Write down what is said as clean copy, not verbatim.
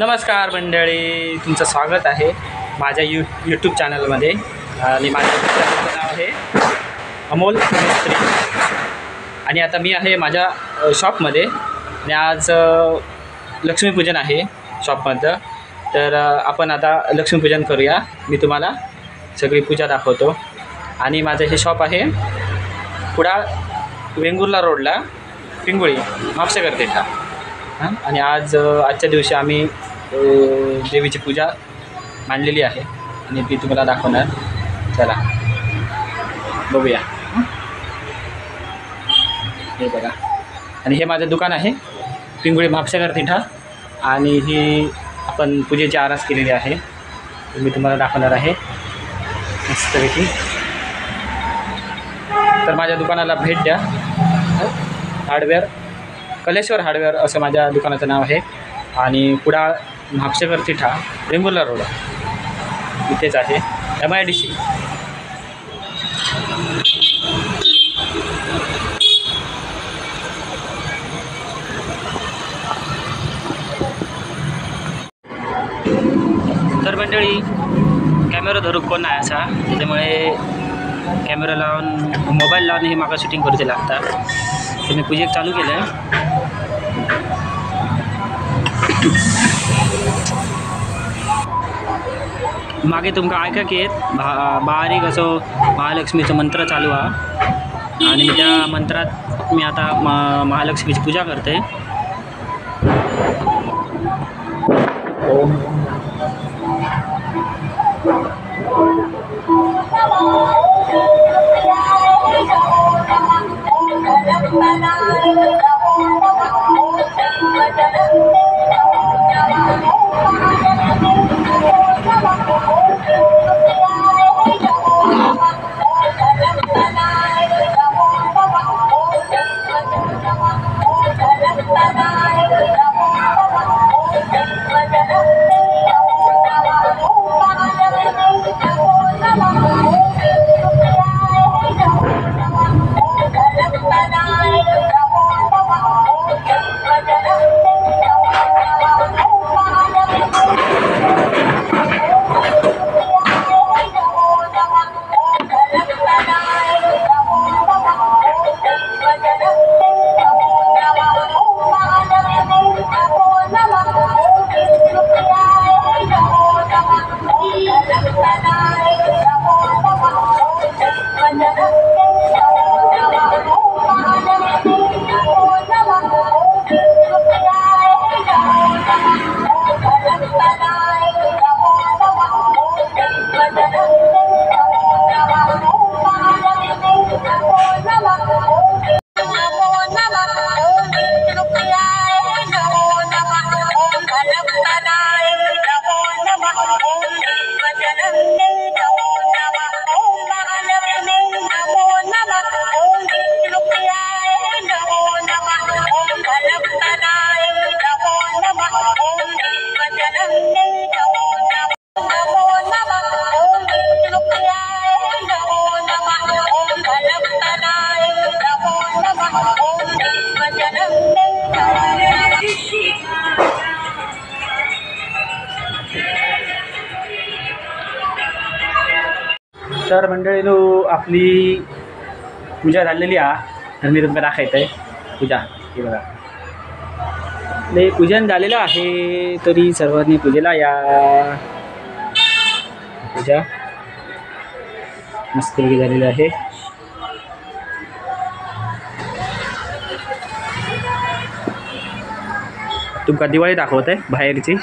नमस्कार मंडळी, तुमचं स्वागत आहे माझ्या यूट्यूब चॅनलमध्ये. आणि माझ्या चॅनलचं नाव आहे अमोल मिस्त्री. आणि आता मी आहे माझ्या शॉपमध्ये. आणि आज लक्ष्मीपूजन आहे शॉपमधलं. तर आपण आता लक्ष्मीपूजन करूया. मी तुम्हाला सगळी पूजा दाखवतो. आणि माझं हे शॉप आहे कुडाळ वेंगुर्ला रोडला, पिंगुळी, म्हापसेकर पेठा. आणि आजच्या दिवशी आम्ही देवीची पूजा मांडलेली आहे आणि ती तुम्हाला दाखवणार. चला बघूया. हे बघा. आणि हे माझं दुकान आहे पिंगुळी म्हापसेकर पेठा. आणि ही आपण पूजेची आरास केलेली आहे. मी तुम्हाला दाखवणार आहे मस्तपैकी. तर माझ्या दुकानाला भेट द्या. हार्डवेअर कलेश्वर हार्डवेअर असं माझ्या दुकानाचं नाव आहे. आणि कुडाळ म्हापसेकर पेठा वेंगुर्ला रोड इथेच आहे, MIDC. तर मंडळी, कॅमेरा धरून कोण नाही असा, त्याच्यामुळे कॅमेरा लावून मोबाईल लावून हे मागं शूटिंग करूचे लागतात. तर मी पूजेक चालू केलं आहे. मागे तुमका ऐका की बारीक असो महालक्ष्मीचं मंत्र चालू आहे. आणि त्या मंत्रात मी आता महालक्ष्मीची पूजा करते. ओम तर मंडळीनो, आपली पूजा झालेली आहे. तर मी तुम्हाला दाखवत आहे पूजा. हे बघा, नाही पूजन झालेलं आहे. तरी सर्वांनी पूजेला या. पूजा मस्तपैकी झालेली आहे. तुमका दिवाळी दाखवत आहे बाहेरची.